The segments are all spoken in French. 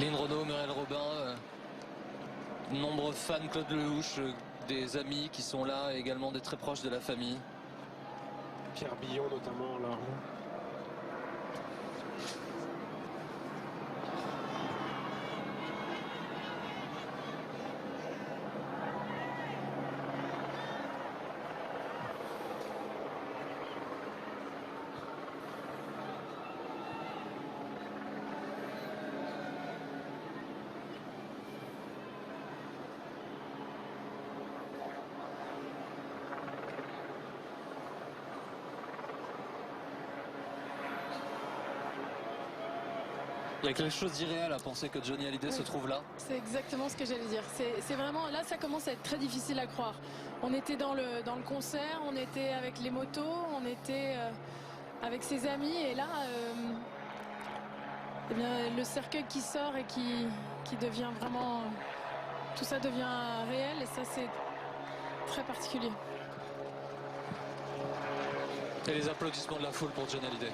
Lynn Renaud, Muriel Robin, nombreux fans Claude Lelouch, des amis qui sont là et également des très proches de la famille. Pierre Billon notamment en larmes. Il y a quelque chose d'irréel à penser que Johnny Hallyday se trouve là. C'est exactement ce que j'allais dire. C'est vraiment, là ça commence à être très difficile à croire. On était dans le concert, on était avec les motos, on était avec ses amis et là, eh bien, le cercueil qui sort et qui devient vraiment, tout ça devient réel et ça c'est très particulier. Et les applaudissements de la foule pour Johnny Hallyday.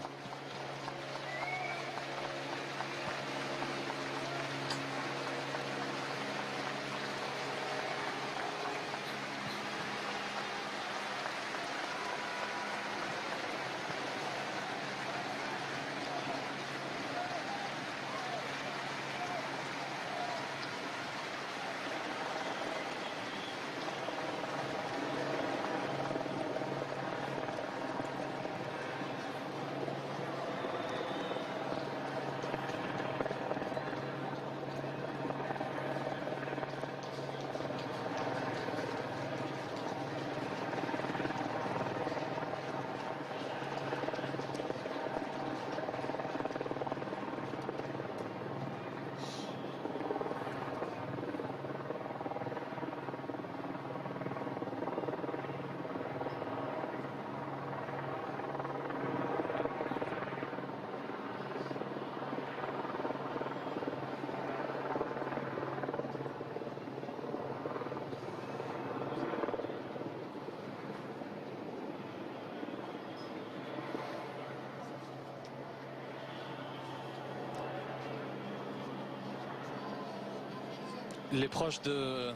Les proches de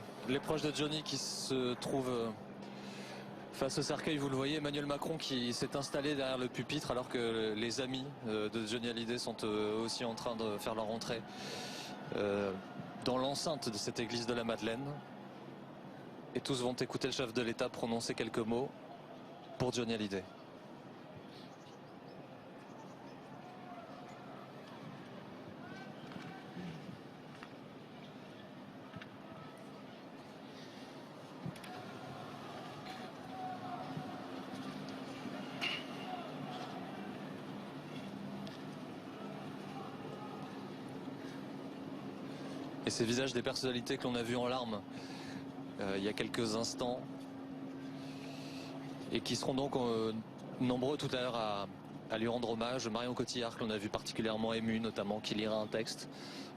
Johnny qui se trouvent face au cercueil, vous le voyez, Emmanuel Macron qui s'est installé derrière le pupitre alors que les amis de Johnny Hallyday sont aussi en train de faire leur entrée dans l'enceinte de cette église de la Madeleine. Et tous vont écouter le chef de l'État prononcer quelques mots pour Johnny Hallyday. Et ces visages des personnalités que l'on a vus en larmes il y a quelques instants et qui seront donc nombreux tout à l'heure à lui rendre hommage. Marion Cotillard que l'on a vu particulièrement ému, notamment qui lira un texte.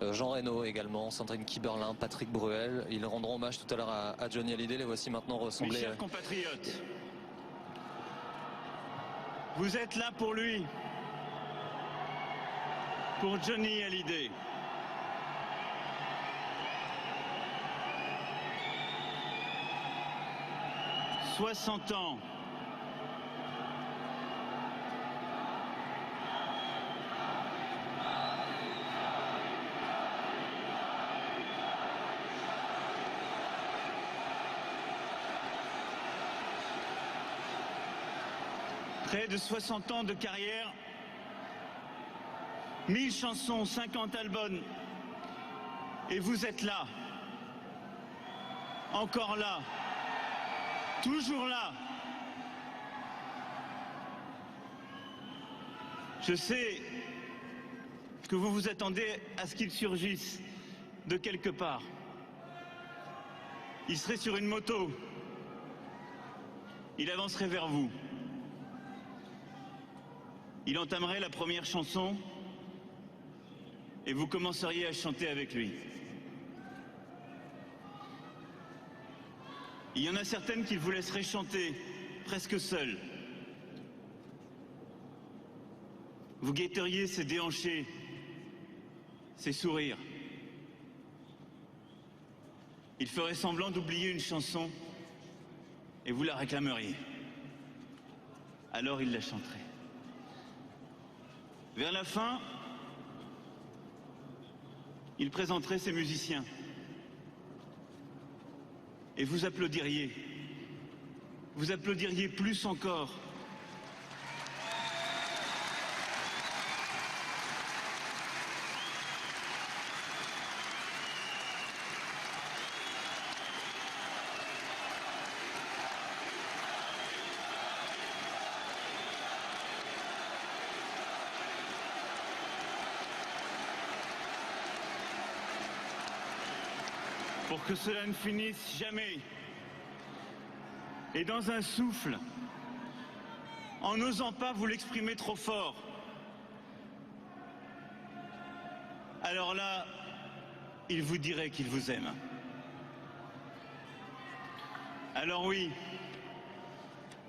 Jean Reno également, Sandrine Kiberlin, Patrick Bruel. Ils rendront hommage tout à l'heure à Johnny Hallyday. Les voici maintenant ressemblés. Mes chers compatriotes, vous êtes là pour lui, pour Johnny Hallyday. « 60 ans. Près de 60 ans de carrière, 1000 chansons, 50 albums. Et vous êtes là, encore là. Toujours là. Je sais que vous vous attendez à ce qu'il surgisse de quelque part. Il serait sur une moto. Il avancerait vers vous. Il entamerait la première chanson et vous commenceriez à chanter avec lui. Il y en a certaines qu'il vous laisserait chanter, presque seul. Vous guetteriez ses déhanchés, ses sourires. il ferait semblant d'oublier une chanson et vous la réclameriez. Alors il la chanterait. Vers la fin, il présenterait ses musiciens. Et vous applaudiriez. Vous applaudiriez plus encore. Pour que cela ne finisse jamais. Et dans un souffle, en n'osant pas vous l'exprimer trop fort. Alors là, il vous dirait qu'il vous aime. Alors oui,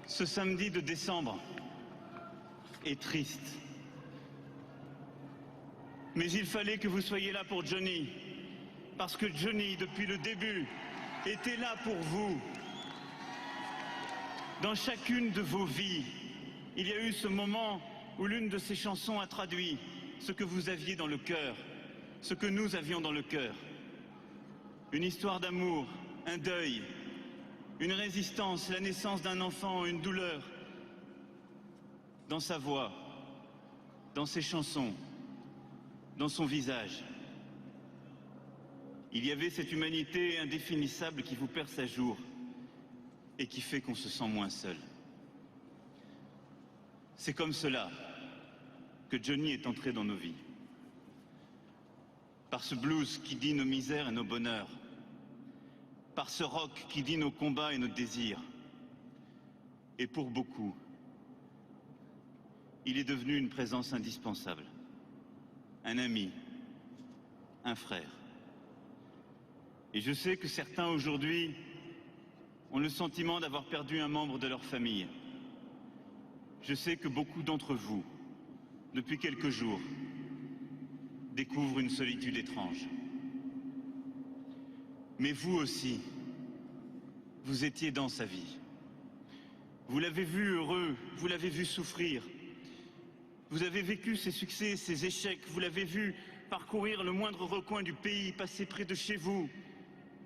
ce samedi de décembre est triste. Mais il fallait que vous soyez là pour Johnny. Parce que Johnny, depuis le début, était là pour vous. Dans chacune de vos vies, il y a eu ce moment où l'une de ces chansons a traduit ce que vous aviez dans le cœur, ce que nous avions dans le cœur. Une histoire d'amour, un deuil, une résistance, la naissance d'un enfant, une douleur. Dans sa voix, dans ses chansons, dans son visage. Il y avait cette humanité indéfinissable qui vous perce à jour et qui fait qu'on se sent moins seul. C'est comme cela que Johnny est entré dans nos vies. Par ce blues qui dit nos misères et nos bonheurs. Par ce rock qui dit nos combats et nos désirs. Et pour beaucoup, il est devenu une présence indispensable. Un ami, un frère. Et je sais que certains aujourd'hui ont le sentiment d'avoir perdu un membre de leur famille. Je sais que beaucoup d'entre vous, depuis quelques jours, découvrent une solitude étrange. Mais vous aussi, vous étiez dans sa vie. Vous l'avez vu heureux, vous l'avez vu souffrir. Vous avez vécu ses succès, ses échecs, vous l'avez vu parcourir le moindre recoin du pays, passer près de chez vous,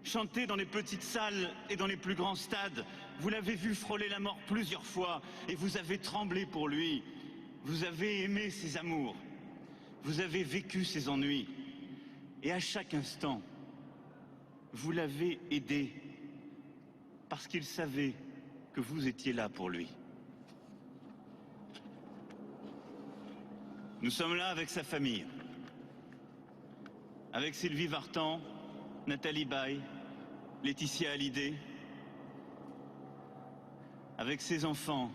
chanter dans les petites salles et dans les plus grands stades. Vous l'avez vu frôler la mort plusieurs fois et vous avez tremblé pour lui. Vous avez aimé ses amours. Vous avez vécu ses ennuis. Et à chaque instant, vous l'avez aidé parce qu'il savait que vous étiez là pour lui. Nous sommes là avec sa famille, avec Sylvie Vartan, Nathalie Baye, Laetitia Hallyday, avec ses enfants,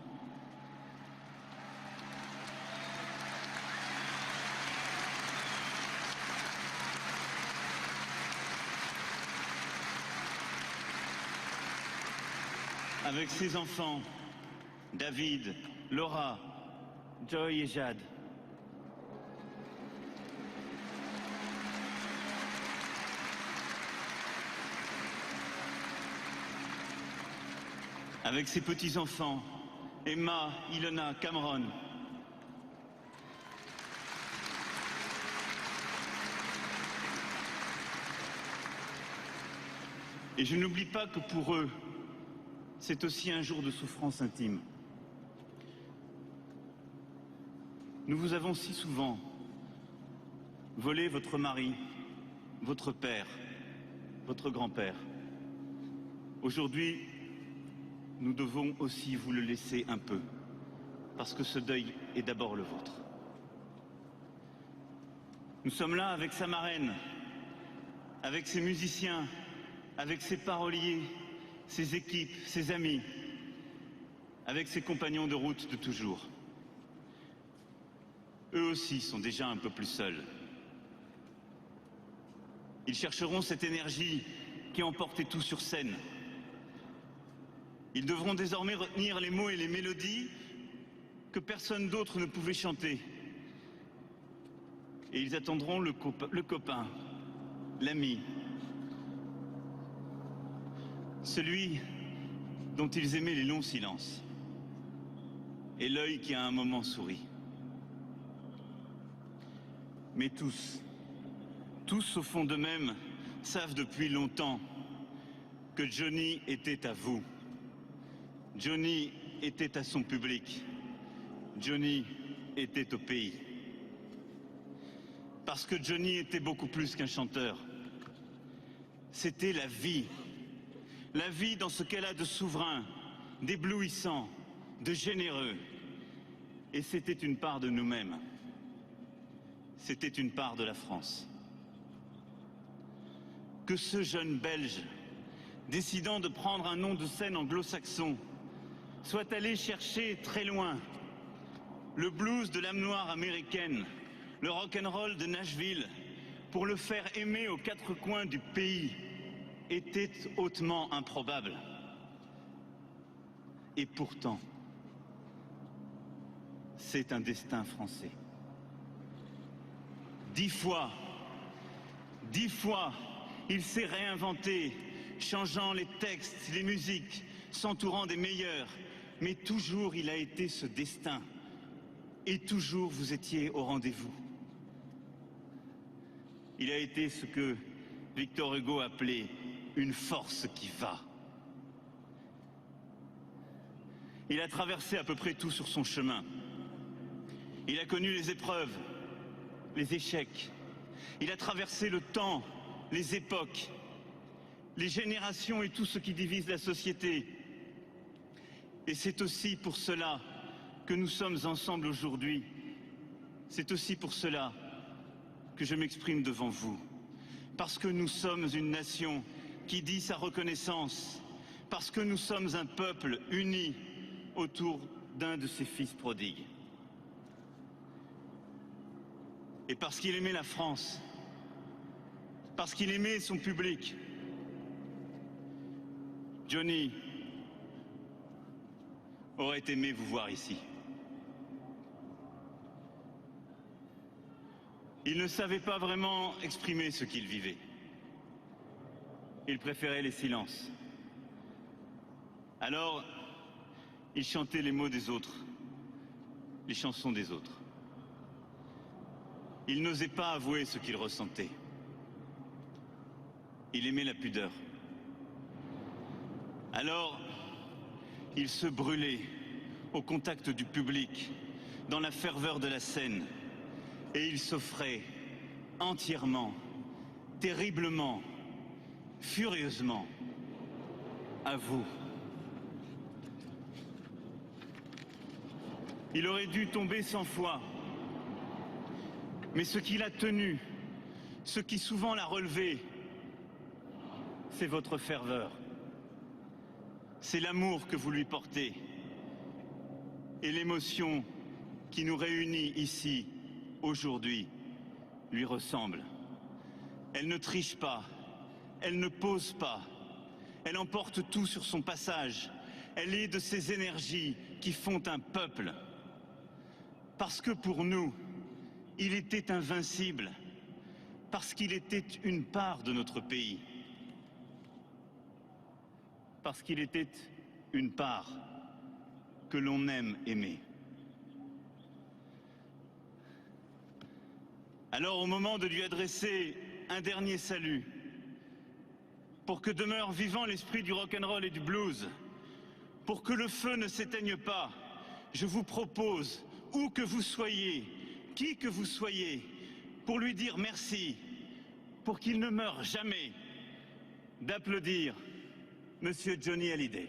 avec ses enfants, David, Laura, Joy et Jade. Avec ses petits-enfants, Emma, Ilona, Cameron. Et je n'oublie pas que pour eux, c'est aussi un jour de souffrance intime. Nous vous avons si souvent volé votre mari, votre père, votre grand-père. Aujourd'hui, nous devons aussi vous le laisser un peu, parce que ce deuil est d'abord le vôtre. Nous sommes là avec sa marraine, avec ses musiciens, avec ses paroliers, ses équipes, ses amis, avec ses compagnons de route de toujours. Eux aussi sont déjà un peu plus seuls. Ils chercheront cette énergie qui emportait tout sur scène. Ils devront désormais retenir les mots et les mélodies que personne d'autre ne pouvait chanter. Et ils attendront le copain, l'ami, celui dont ils aimaient les longs silences, et l'œil qui à un moment sourit. Mais tous au fond d'eux-mêmes, savent depuis longtemps que Johnny était à vous. Johnny était à son public. Johnny était au pays. Parce que Johnny était beaucoup plus qu'un chanteur. C'était la vie. La vie dans ce qu'elle a de souverain, d'éblouissant, de généreux. Et c'était une part de nous-mêmes. C'était une part de la France. Que ce jeune Belge, décidant de prendre un nom de scène anglo-saxon, soit allé chercher très loin le blues de l'âme noire américaine, le rock'n'roll de Nashville, pour le faire aimer aux quatre coins du pays, était hautement improbable. Et pourtant, c'est un destin français. 10 fois, il s'est réinventé, changeant les textes, les musiques, s'entourant des meilleurs. Mais toujours il a été ce destin. Et toujours vous étiez au rendez-vous. Il a été ce que Victor Hugo appelait une force qui va. Il a traversé à peu près tout sur son chemin. Il a connu les épreuves, les échecs. Il a traversé le temps, les époques, les générations et tout ce qui divise la société. Et c'est aussi pour cela que nous sommes ensemble aujourd'hui. C'est aussi pour cela que je m'exprime devant vous. Parce que nous sommes une nation qui dit sa reconnaissance. Parce que nous sommes un peuple uni autour d'un de ses fils prodigues. Et parce qu'il aimait la France, parce qu'il aimait son public, Johnny aurait aimé vous voir ici. Il ne savait pas vraiment exprimer ce qu'il vivait. Il préférait les silences. Alors, il chantait les mots des autres, les chansons des autres. Il n'osait pas avouer ce qu'il ressentait. Il aimait la pudeur. Alors, il se brûlait au contact du public, dans la ferveur de la scène, et il s'offrait entièrement, terriblement, furieusement à vous. Il aurait dû tomber 100 fois. Mais ce qui l'a tenu, ce qui souvent l'a relevé, c'est votre ferveur. C'est l'amour que vous lui portez. Et l'émotion qui nous réunit ici, aujourd'hui, lui ressemble. Elle ne triche pas, elle ne pose pas, elle emporte tout sur son passage. Elle est de ces énergies qui font un peuple. Parce que pour nous, il était invincible, parce qu'il était une part de notre pays, parce qu'il était une part que l'on aime aimer. Alors, au moment de lui adresser un dernier salut, pour que demeure vivant l'esprit du rock'n'roll et du blues, pour que le feu ne s'éteigne pas, je vous propose, où que vous soyez, qui que vous soyez, pour lui dire merci, pour qu'il ne meure jamais, d'applaudir Monsieur Johnny Hallyday.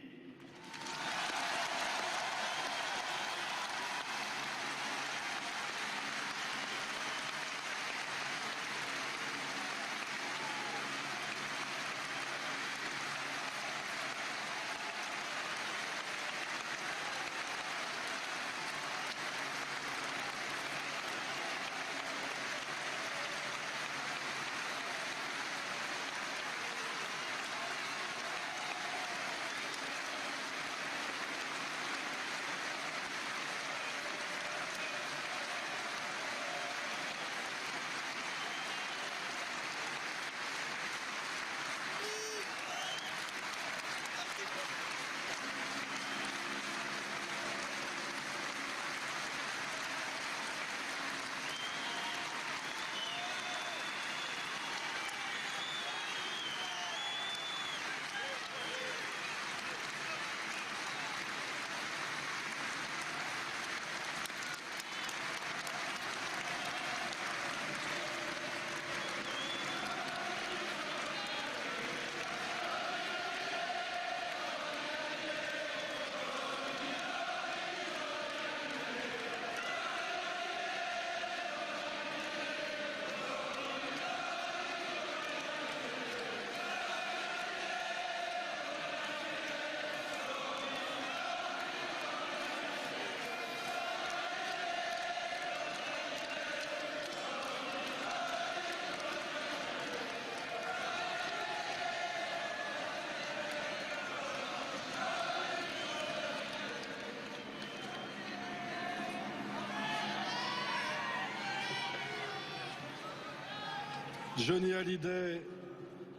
Johnny Hallyday,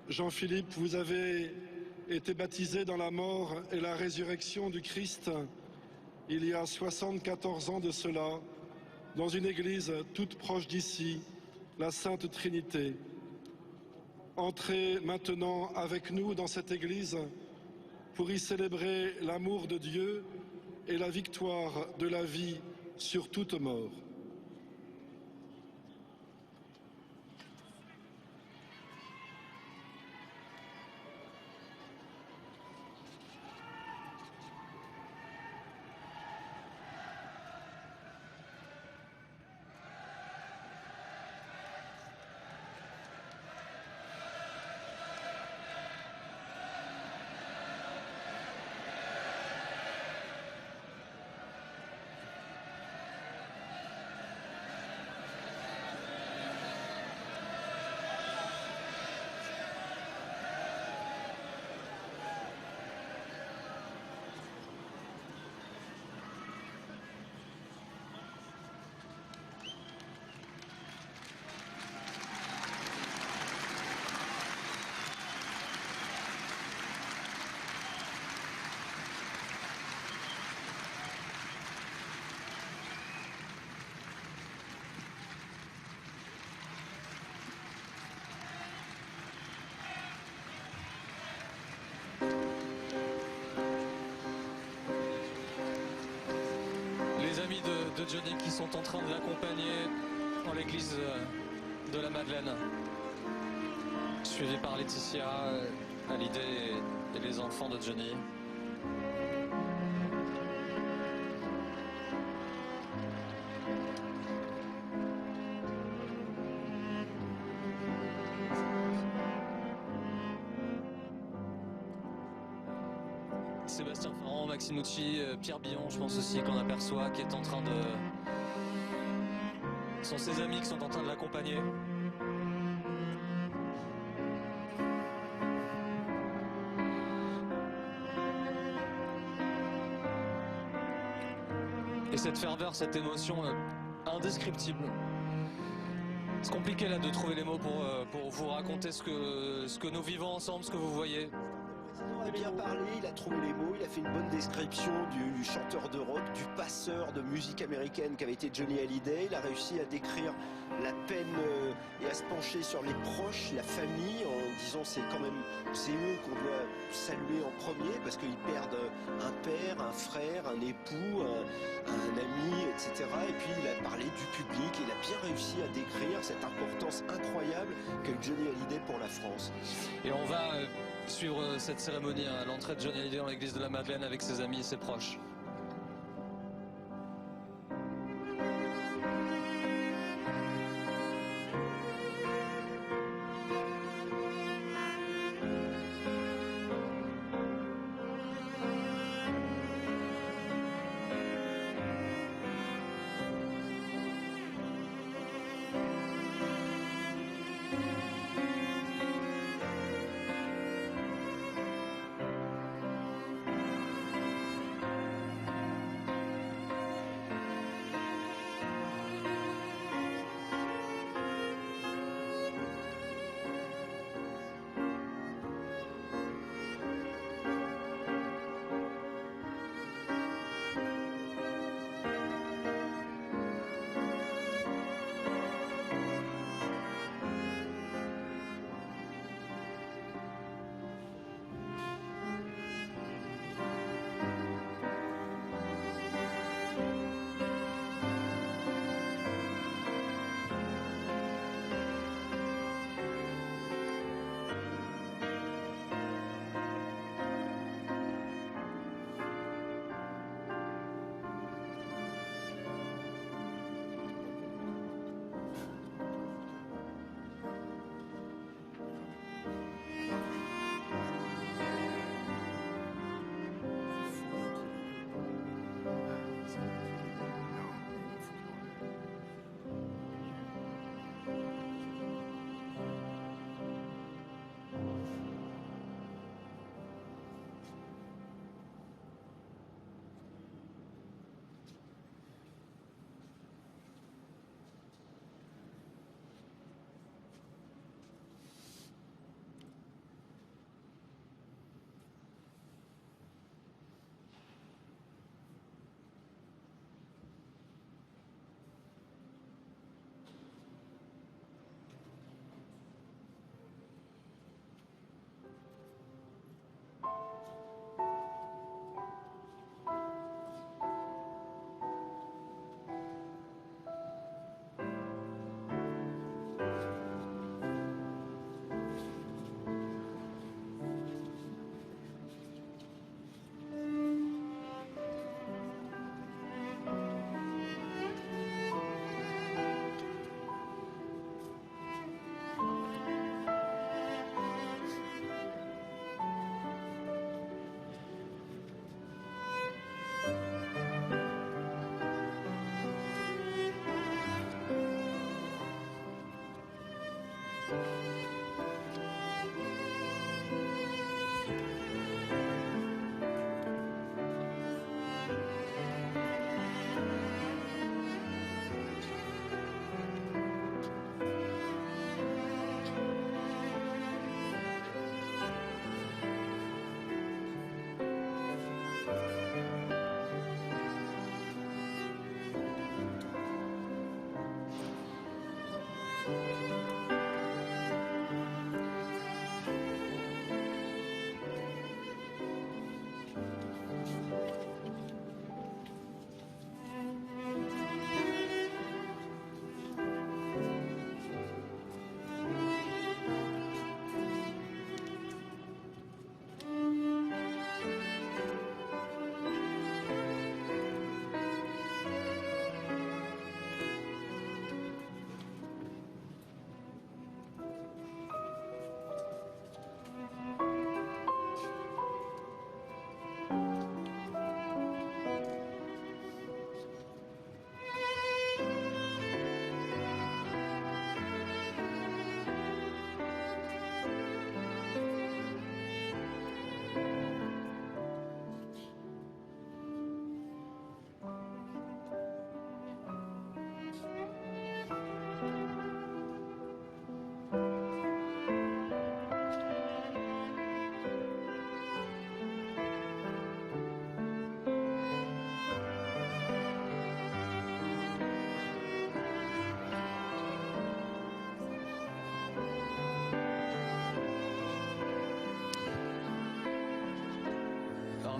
Jean-Philippe, vous avez été baptisé dans la mort et la résurrection du Christ il y a 74 ans de cela, dans une église toute proche d'ici, la Sainte Trinité. Entrez maintenant avec nous dans cette église pour y célébrer l'amour de Dieu et la victoire de la vie sur toute mort. Les amis de Johnny qui sont en train de l'accompagner dans l'église de la Madeleine, suivi par Laetitia, Hallyday et les enfants de Johnny. Sébastien Ferrand, Maxime Nucci, Pierre Billon, je pense aussi qu'on aperçoit, qui est en train de... Ce sont ses amis qui sont en train de l'accompagner. Et cette ferveur, cette émotion indescriptible. C'est compliqué là de trouver les mots pour vous raconter ce que nous vivons ensemble, ce que vous voyez. Il a bien parlé, il a trouvé les mots, il a fait une bonne description du chanteur de rock, du passeur de musique américaine qu'avait été Johnny Hallyday. Il a réussi à décrire la peine et à se pencher sur les proches, la famille, en disant c'est eux qu'on doit saluer en premier parce qu'ils perdent un père, un frère, un époux, un ami, etc. Et puis il a parlé du public, il a bien réussi à décrire cette importance incroyable que Johnny Hallyday pour la France. Et on va suivre cette cérémonie à l'entrée de Johnny Hallyday dans l'église de la Madeleine avec ses amis et ses proches.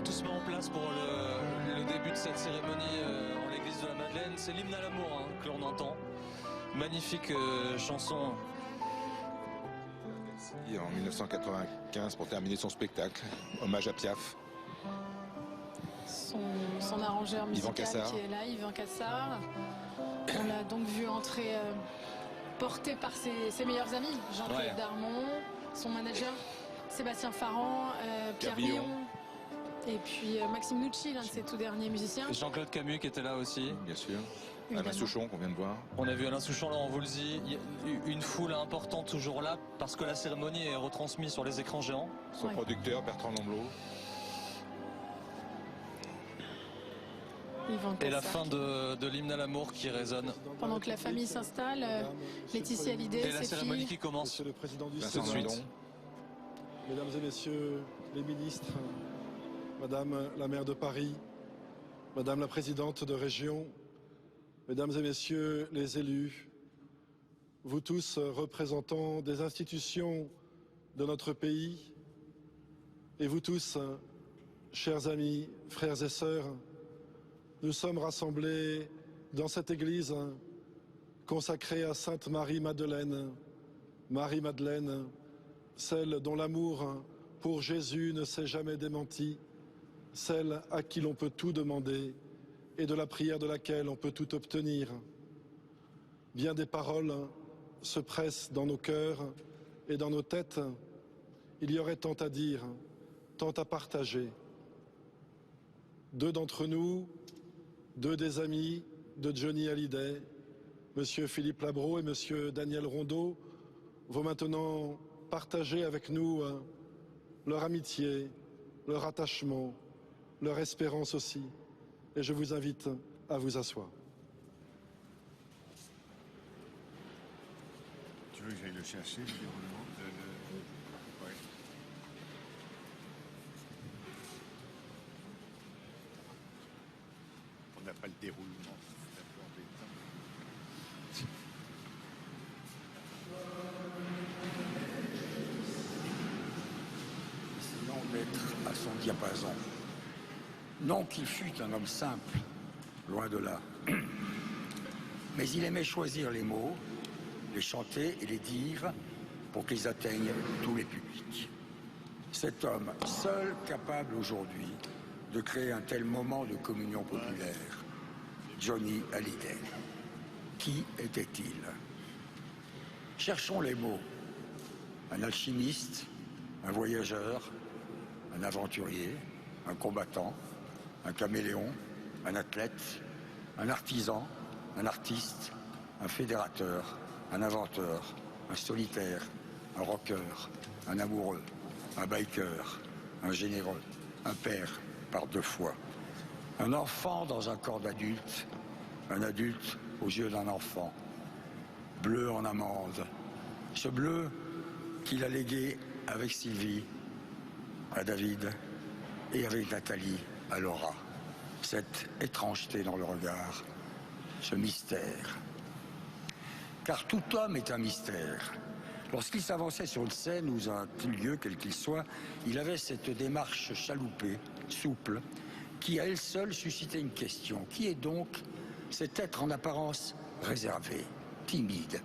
tout se met en place pour le début de cette cérémonie en l'église de la Madeleine. C'est l'hymne à l'amour hein, que l'on entend. Magnifique chanson. En 1995 pour terminer son spectacle, hommage à Piaf. Son arrangeur musical Cassard. qui est là, Yvan Cassard. On l'a donc vu entrer porté par ses meilleurs amis, Jean-Claude Darmon, son manager Sébastien Farran, Pierre Billon et puis Maxime Nucci, l'un de ses tout derniers musiciens. Jean-Claude Camus qui était là aussi. Bien sûr. Évidemment. Alain Souchon qu'on vient de voir. On a vu Alain Souchon, Laurent Voulzy, il y a une foule importante toujours là parce que la cérémonie est retransmise sur les écrans géants. Son producteur Bertrand Lamblot. Et la fin de l'hymne à l'amour qui résonne. Pendant que la famille s'installe, Laetitia Hallyday, Et la cérémonie qui commence. Monsieur le Président du Vincent Sénat, Mandon. Mesdames et Messieurs les ministres, Madame la maire de Paris, Madame la présidente de région, Mesdames et Messieurs les élus, vous tous représentants des institutions de notre pays, et vous tous, chers amis, frères et sœurs, nous sommes rassemblés dans cette église consacrée à Sainte Marie-Madeleine, Marie-Madeleine, celle dont l'amour pour Jésus ne s'est jamais démenti, celle à qui l'on peut tout demander et de la prière de laquelle on peut tout obtenir. Bien des paroles se pressent dans nos cœurs et dans nos têtes. Il y aurait tant à dire, tant à partager. Deux d'entre nous, deux des amis de Johnny Hallyday, Monsieur Philippe Labro et Monsieur Daniel Rondeau, vont maintenant partager avec nous leur amitié, leur attachement, leur espérance aussi. Et je vous invite à vous asseoir. Tu veux que j'aille le chercher, le déroulement ouais. On n'a pas le déroulement. C'est un peu embêtant. Essayons d'être à son diapason. Non qu'il fût un homme simple, loin de là. Mais il aimait choisir les mots, les chanter et les dire pour qu'ils atteignent tous les publics. Cet homme, seul capable aujourd'hui de créer un tel moment de communion populaire, Johnny Hallyday. Qui était-il? Cherchons les mots. Un alchimiste, un voyageur, un aventurier, un combattant, un caméléon, un athlète, un artisan, un artiste, un fédérateur, un inventeur, un solitaire, un rocker, un amoureux, un biker, un généreux, un père par deux fois, un enfant dans un corps d'adulte, un adulte aux yeux d'un enfant, bleu en amande, ce bleu qu'il a légué avec Sylvie à David et avec Nathalie à Laura. Cette étrangeté dans le regard, ce mystère. Car tout homme est un mystère. Lorsqu'il s'avançait sur une scène ou un lieu, quel qu'il soit, il avait cette démarche chaloupée, souple, qui à elle seule suscitait une question. Qui est donc cet être en apparence réservé, timide,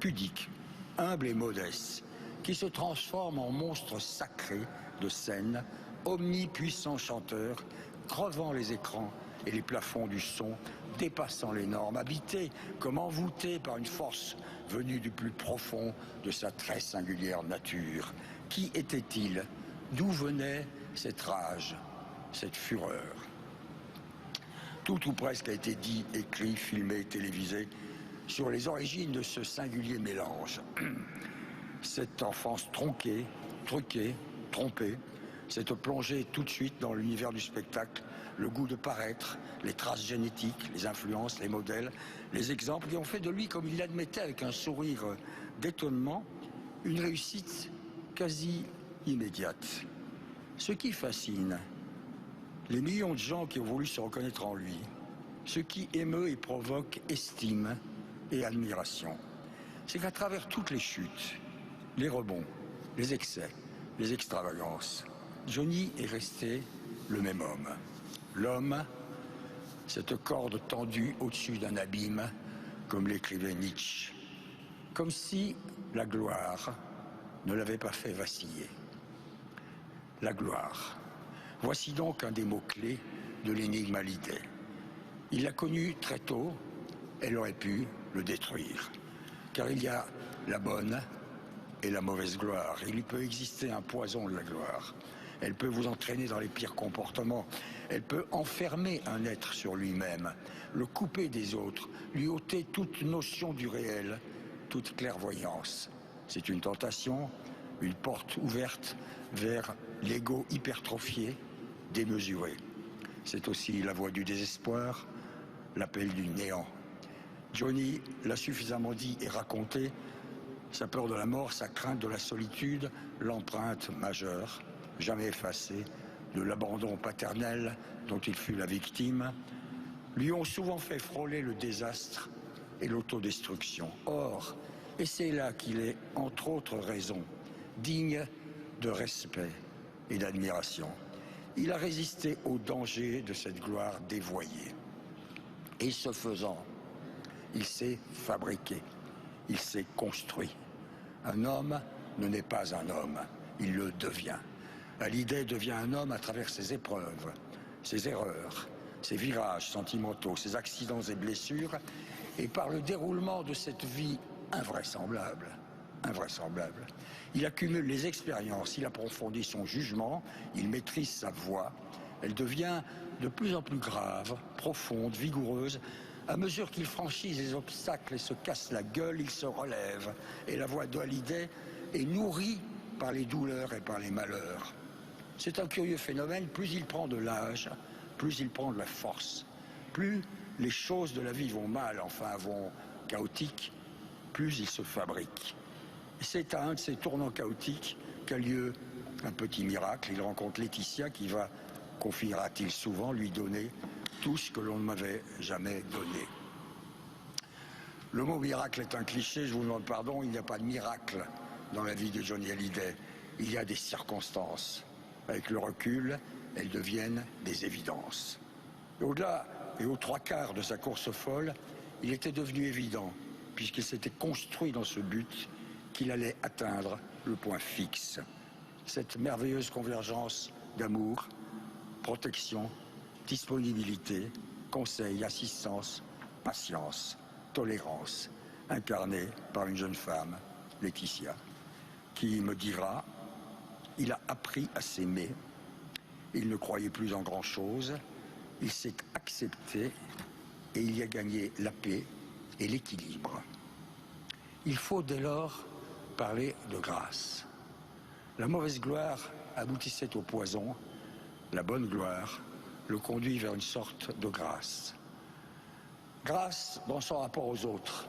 pudique, humble et modeste, qui se transforme en monstre sacré de scène, omnipuissant chanteur, crevant les écrans et les plafonds du son, dépassant les normes, habité comme envoûté par une force venue du plus profond de sa très singulière nature. Qui était-il? D'où venait cette rage, cette fureur? Tout ou presque a été dit, écrit, filmé, télévisé sur les origines de ce singulier mélange. Cette enfance tronquée, truquée, trompée, cette plongée tout de suite dans l'univers du spectacle, le goût de paraître, les traces génétiques, les influences, les modèles, les exemples qui ont fait de lui, comme il l'admettait avec un sourire d'étonnement, une réussite quasi immédiate. Ce qui fascine, les millions de gens qui ont voulu se reconnaître en lui, ce qui émeut et provoque estime et admiration, c'est qu'à travers toutes les chutes, les rebonds, les excès, les extravagances, Johnny est resté le même homme. L'homme, cette corde tendue au-dessus d'un abîme, comme l'écrivait Nietzsche. Comme si la gloire ne l'avait pas fait vaciller. La gloire. Voici donc un des mots-clés de l'énigme Hallyday. Il l'a connue très tôt, elle aurait pu le détruire. Car il y a la bonne et la mauvaise gloire. Il peut exister un poison de la gloire. Elle peut vous entraîner dans les pires comportements. Elle peut enfermer un être sur lui-même, le couper des autres, lui ôter toute notion du réel, toute clairvoyance. C'est une tentation, une porte ouverte vers l'ego hypertrophié, démesuré. C'est aussi la voie du désespoir, l'appel du néant. Johnny l'a suffisamment dit et raconté, sa peur de la mort, sa crainte de la solitude, l'empreinte majeure, jamais effacée, de l'abandon paternel dont il fut la victime, lui ont souvent fait frôler le désastre et l'autodestruction. Or, et c'est là qu'il est, entre autres raisons, digne de respect et d'admiration. Il a résisté au danger de cette gloire dévoyée. Et ce faisant, il s'est fabriqué, il s'est construit. Un homme ne naît pas un homme, il le devient. Hallyday devient un homme à travers ses épreuves, ses erreurs, ses virages sentimentaux, ses accidents et blessures, et par le déroulement de cette vie invraisemblable. Il accumule les expériences, il approfondit son jugement, il maîtrise sa voix. Elle devient de plus en plus grave, profonde, vigoureuse. À mesure qu'il franchit les obstacles et se casse la gueule, il se relève. Et la voix de Hallyday est nourrie par les douleurs et par les malheurs. C'est un curieux phénomène, plus il prend de l'âge, plus il prend de la force. Plus les choses de la vie vont mal, enfin vont chaotiques, plus il se fabrique. C'est à un de ces tournants chaotiques qu'a lieu un petit miracle. Il rencontre Laetitia qui va, confiera-t-il souvent, lui donner tout ce que l'on ne m'avait jamais donné. Le mot miracle est un cliché, je vous demande pardon, il n'y a pas de miracle dans la vie de Johnny Hallyday. Il y a des circonstances. Avec le recul, elles deviennent des évidences. Et au-delà et aux trois quarts de sa course folle, il était devenu évident, puisqu'il s'était construit dans ce but, qu'il allait atteindre le point fixe. Cette merveilleuse convergence d'amour, protection, disponibilité, conseil, assistance, patience, tolérance, incarnée par une jeune femme, Laetitia, qui me dira, il a appris à s'aimer, il ne croyait plus en grand-chose, il s'est accepté et il y a gagné la paix et l'équilibre. Il faut dès lors parler de grâce. La mauvaise gloire aboutissait au poison, la bonne gloire le conduit vers une sorte de grâce. Grâce dans son rapport aux autres,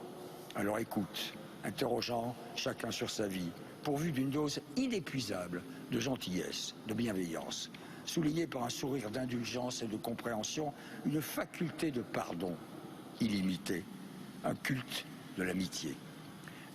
à leur écoute, interrogeant chacun sur sa vie, pourvu d'une dose inépuisable de gentillesse, de bienveillance, soulignée par un sourire d'indulgence et de compréhension, une faculté de pardon illimitée, un culte de l'amitié.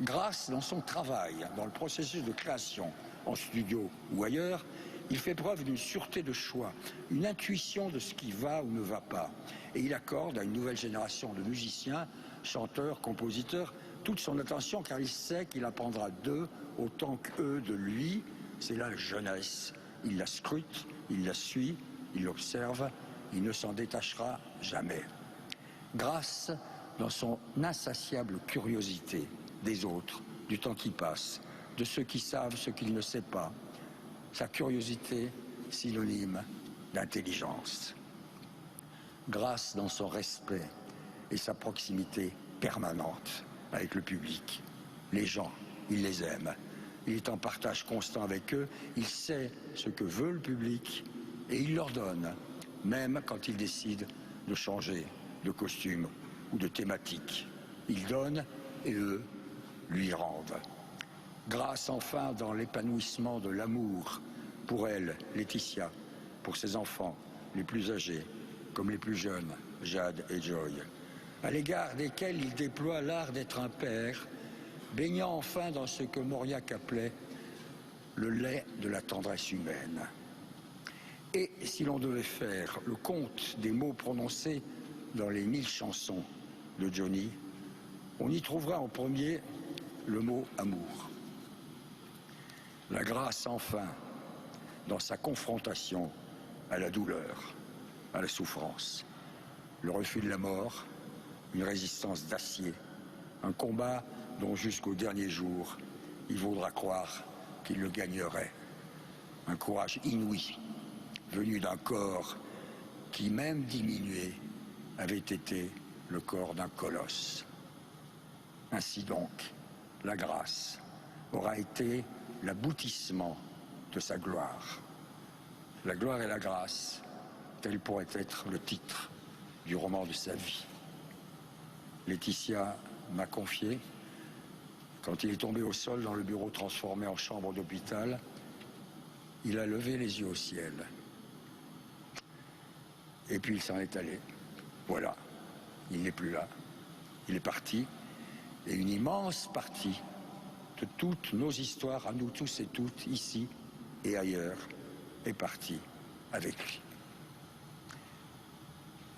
Grâce dans son travail, dans le processus de création, en studio ou ailleurs, il fait preuve d'une sûreté de choix, une intuition de ce qui va ou ne va pas. Et il accorde à une nouvelle génération de musiciens, chanteurs, compositeurs, toute son attention car il sait qu'il apprendra d'eux autant qu'eux de lui. C'est la jeunesse. Il la scrute, il la suit, il l'observe, il ne s'en détachera jamais. Grâce dans son insatiable curiosité des autres, du temps qui passe, de ceux qui savent ce qu'ils ne savent pas. Sa curiosité, synonyme d'intelligence. Grâce dans son respect et sa proximité permanente avec le public. Les gens, il les aime. Il est en partage constant avec eux. Il sait ce que veut le public et il leur donne, même quand ils décident de changer de costume ou de thématique. Il donne et eux lui rendent. Grâce enfin dans l'épanouissement de l'amour pour elle, Laetitia, pour ses enfants, les plus âgés comme les plus jeunes, Jade et Joy, à l'égard desquels il déploie l'art d'être un père, baignant enfin dans ce que Mauriac appelait le lait de la tendresse humaine. Et si l'on devait faire le compte des mots prononcés dans les 1000 chansons de Johnny, on y trouvera en premier le mot amour. La grâce enfin dans sa confrontation à la douleur, à la souffrance, le refus de la mort, une résistance d'acier, un combat dont jusqu'au dernier jour, il vaudra croire qu'il le gagnerait. Un courage inouï, venu d'un corps qui, même diminué, avait été le corps d'un colosse. Ainsi donc, la grâce aura été l'aboutissement de sa gloire. La gloire et la grâce, tel pourrait être le titre du roman de sa vie. Laetitia m'a confié, quand il est tombé au sol dans le bureau transformé en chambre d'hôpital, il a levé les yeux au ciel. Et puis il s'en est allé. Voilà, il n'est plus là. Il est parti. Et une immense partie de toutes nos histoires, à nous tous et toutes, ici et ailleurs, est partie avec lui.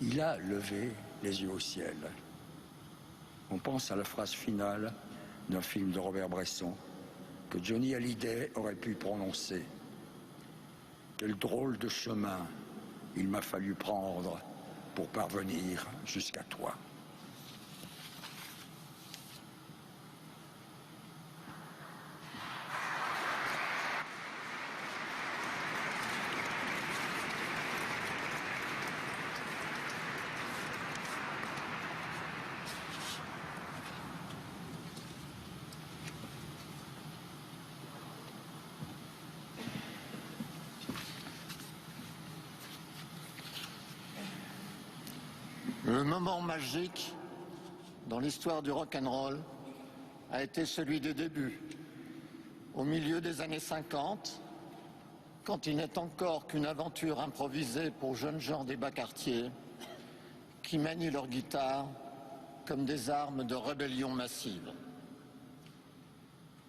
Il a levé les yeux au ciel. On pense à la phrase finale d'un film de Robert Bresson que Johnny Hallyday aurait pu prononcer. Quel drôle de chemin il m'a fallu prendre pour parvenir jusqu'à toi. Le moment magique dans l'histoire du rock'n'roll a été celui des débuts. Au milieu des années 50, quand il n'est encore qu'une aventure improvisée pour jeunes gens des bas quartiers qui manient leur guitare comme des armes de rébellion massive.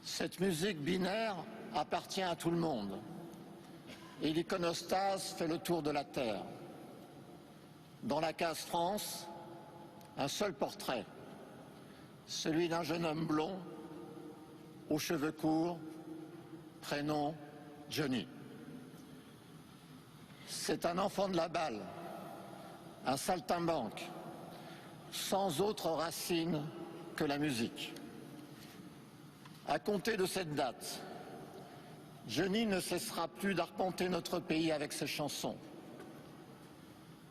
Cette musique binaire appartient à tout le monde et l'iconostase fait le tour de la terre. Dans la case France, un seul portrait, celui d'un jeune homme blond, aux cheveux courts, prénom Johnny. C'est un enfant de la balle, un saltimbanque, sans autre racine que la musique. À compter de cette date, Johnny ne cessera plus d'arpenter notre pays avec ses chansons.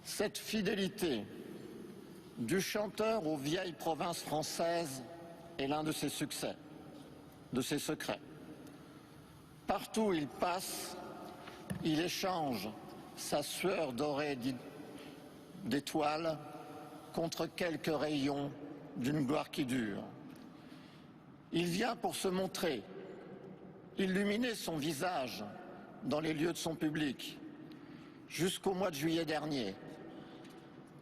Cette fidélité du chanteur aux vieilles provinces françaises est l'un de ses succès, de ses secrets. Partout où il passe, il échange sa sueur dorée d'étoiles contre quelques rayons d'une gloire qui dure. Il vient pour se montrer, illuminer son visage dans les lieux de son public, jusqu'au mois de juillet dernier,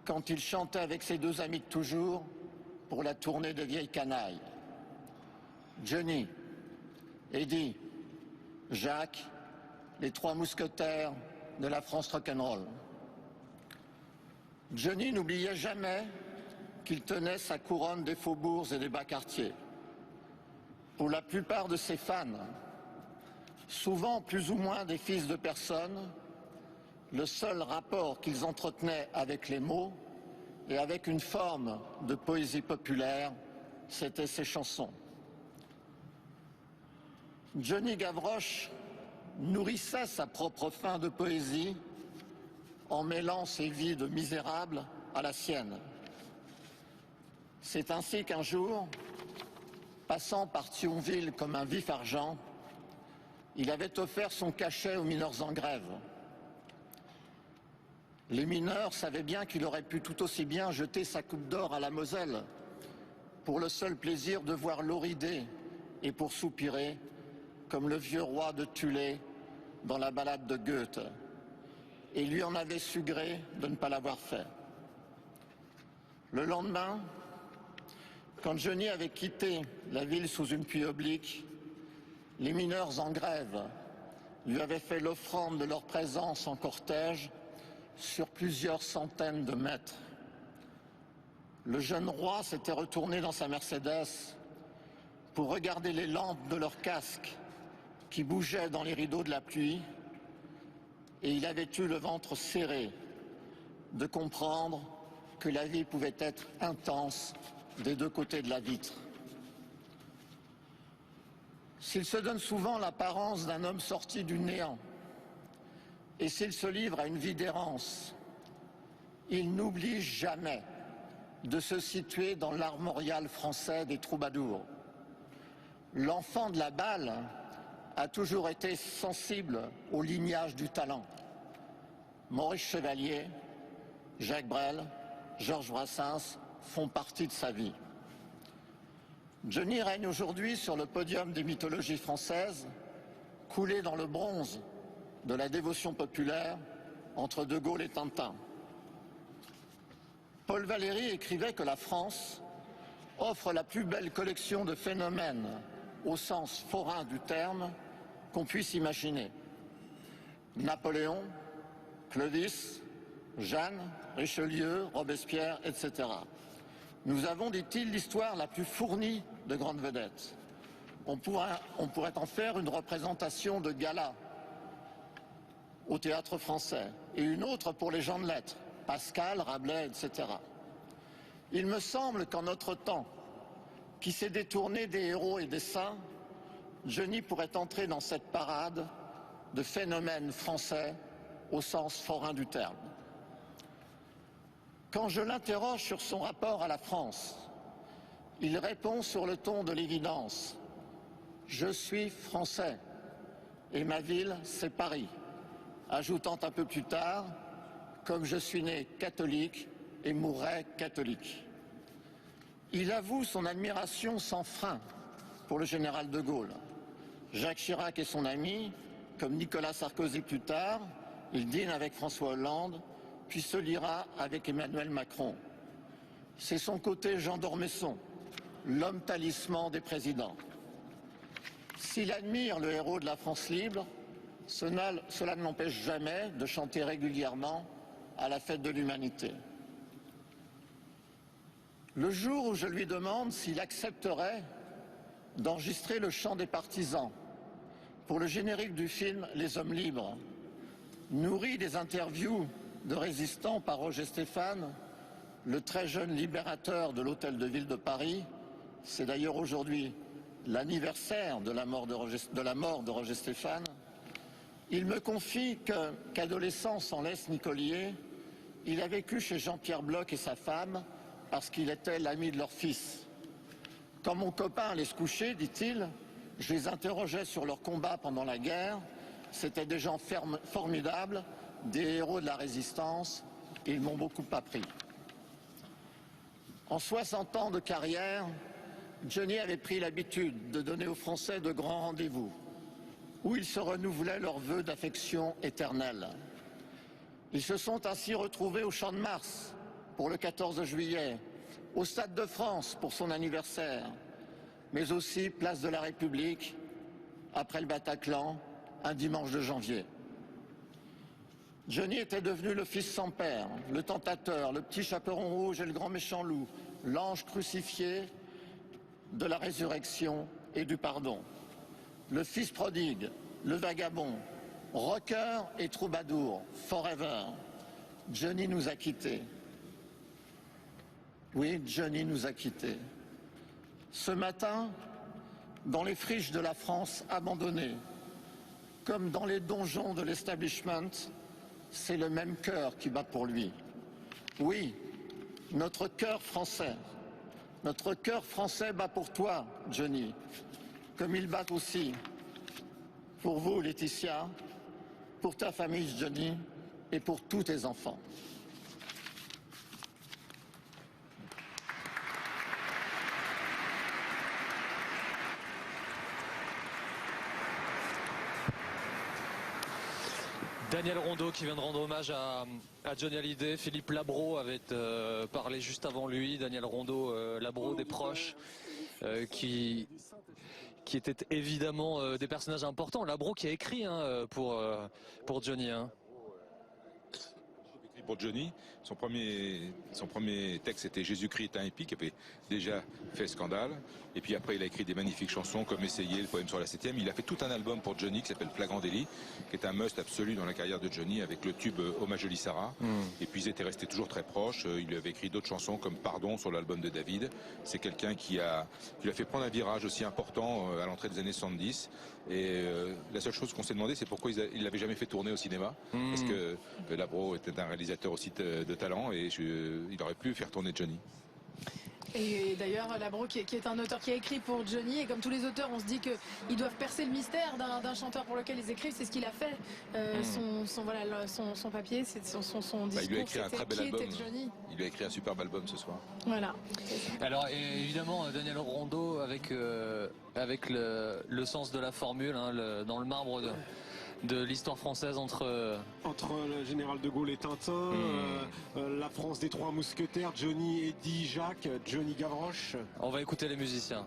quand il chantait avec ses deux amis de toujours pour la tournée des Vieilles Canailles. Johnny, Eddie, Jacques, les trois mousquetaires de la France rock'n'roll. Johnny n'oubliait jamais qu'il tenait sa couronne des faubourgs et des bas quartiers. Pour la plupart de ses fans, souvent plus ou moins des fils de personne, le seul rapport qu'ils entretenaient avec les mots et avec une forme de poésie populaire, c'était ses chansons. Johnny Gavroche nourrissait sa propre faim de poésie en mêlant ses vies de misérables à la sienne. C'est ainsi qu'un jour, passant par Thionville comme un vif argent, il avait offert son cachet aux mineurs en grève. Les mineurs savaient bien qu'il aurait pu tout aussi bien jeter sa coupe d'or à la Moselle pour le seul plaisir de voir l'eau rider et pour soupirer comme le vieux roi de Thulé dans la ballade de Goethe. Et lui en avait su gré de ne pas l'avoir fait. Le lendemain, quand Johnny avait quitté la ville sous une pluie oblique, les mineurs en grève lui avaient fait l'offrande de leur présence en cortège sur plusieurs centaines de mètres. Le jeune roi s'était retourné dans sa Mercedes pour regarder les lampes de leur casque qui bougeaient dans les rideaux de la pluie, et il avait eu le ventre serré de comprendre que la vie pouvait être intense des deux côtés de la vitre. S'il se donne souvent l'apparence d'un homme sorti du néant, et s'il se livre à une vie d'errance, il n'oublie jamais de se situer dans l'armorial français des troubadours. L'enfant de la balle a toujours été sensible au lignage du talent. Maurice Chevalier, Jacques Brel, Georges Brassens font partie de sa vie. Johnny règne aujourd'hui sur le podium des mythologies françaises, coulé dans le bronze de la dévotion populaire entre De Gaulle et Tintin. Paul Valéry écrivait que la France offre la plus belle collection de phénomènes, au sens forain du terme, qu'on puisse imaginer. Napoléon, Clovis, Jeanne, Richelieu, Robespierre, etc. Nous avons, dit-il, l'histoire la plus fournie de grandes vedettes. On pourrait en faire une représentation de gala au théâtre français et une autre pour les gens de lettres, Pascal, Rabelais, etc. Il me semble qu'en notre temps, qui s'est détourné des héros et des saints, Johnny pourrait entrer dans cette parade de phénomènes français au sens forain du terme. Quand je l'interroge sur son rapport à la France, il répond sur le ton de l'évidence. Je suis français et ma ville, c'est Paris, ajoutant un peu plus tard, comme je suis né catholique et mourrai catholique. Il avoue son admiration sans frein pour le général de Gaulle. Jacques Chirac est son ami, comme Nicolas Sarkozy plus tard, il dîne avec François Hollande, puis se liera avec Emmanuel Macron. C'est son côté Jean d'Ormesson, l'homme talisman des présidents. S'il admire le héros de la France libre, cela ne l'empêche jamais de chanter régulièrement à la fête de l'humanité. Le jour où je lui demande s'il accepterait d'enregistrer le chant des partisans pour le générique du film Les Hommes libres, nourri des interviews de résistants par Roger Stéphane, le très jeune libérateur de l'Hôtel de Ville de Paris, c'est d'ailleurs aujourd'hui l'anniversaire de la mort de Roger Stéphane, il me confie qu'adolescent sans laisse Nicolier, il a vécu chez Jean-Pierre Bloch et sa femme parce qu'il était l'ami de leur fils. Quand mon copain allait se coucher, dit-il, je les interrogeais sur leur combat pendant la guerre. C'étaient des gens formidables, des héros de la résistance, et ils m'ont beaucoup appris. En 60 ans de carrière, Johnny avait pris l'habitude de donner aux Français de grands rendez-vous, où ils se renouvelaient leurs vœux d'affection éternelle. Ils se sont ainsi retrouvés au Champ de Mars pour le 14 juillet, au Stade de France pour son anniversaire, mais aussi place de la République, après le Bataclan, un dimanche de janvier. Johnny était devenu le fils sans père, le tentateur, le petit chaperon rouge et le grand méchant loup, l'ange crucifié de la résurrection et du pardon. Le fils prodigue, le vagabond, rocker et troubadour, forever. Johnny nous a quittés. Oui, Johnny nous a quittés. Ce matin, dans les friches de la France abandonnée, comme dans les donjons de l'establishment, c'est le même cœur qui bat pour lui. Oui, notre cœur français bat pour toi, Johnny, comme il bat aussi pour vous, Laetitia, pour ta famille, Johnny, et pour tous tes enfants. Daniel Rondeau qui vient de rendre hommage à Johnny Hallyday. Philippe Labro avait parlé juste avant lui. Daniel Rondeau, Labro des proches, qui qui étaient évidemment des personnages importants. Labro qui a écrit pour Johnny. Pour Johnny, son premier texte était Jésus-Christ est un hippie qui avait déjà fait scandale, et puis après il a écrit des magnifiques chansons comme Essayer, le poème sur la 7e. Il a fait tout un album pour Johnny qui s'appelle Flagrant délit, qui est un must absolu dans la carrière de Johnny, avec le tube Hommage Jolie Sarah. Et puis ils étaient restés toujours très proches. Il lui avait écrit d'autres chansons comme Pardon sur l'album de David. C'est quelqu'un qui lui a fait prendre un virage aussi important à l'entrée des années 70. Et la seule chose qu'on s'est demandé, c'est pourquoi il l'avait jamais fait tourner au cinéma, parce que Labro était un réalisateur aussi de talent, et il aurait pu faire tourner Johnny. Et d'ailleurs, Labro qui est un auteur qui a écrit pour Johnny, et comme tous les auteurs, on se dit qu'ils doivent percer le mystère d'un chanteur pour lequel ils écrivent. C'est ce qu'il a fait. Son papier, son discours, il lui a écrit un très bel album. Johnny. Il lui a écrit un superbe album ce soir. Voilà. Alors évidemment, Daniel Rondeau avec le sens de la formule, dans le marbre de l'histoire française entre le général de Gaulle et Tintin, la France des Trois Mousquetaires, Johnny, Eddie, Jacques, Johnny Gavroche. On va écouter les musiciens.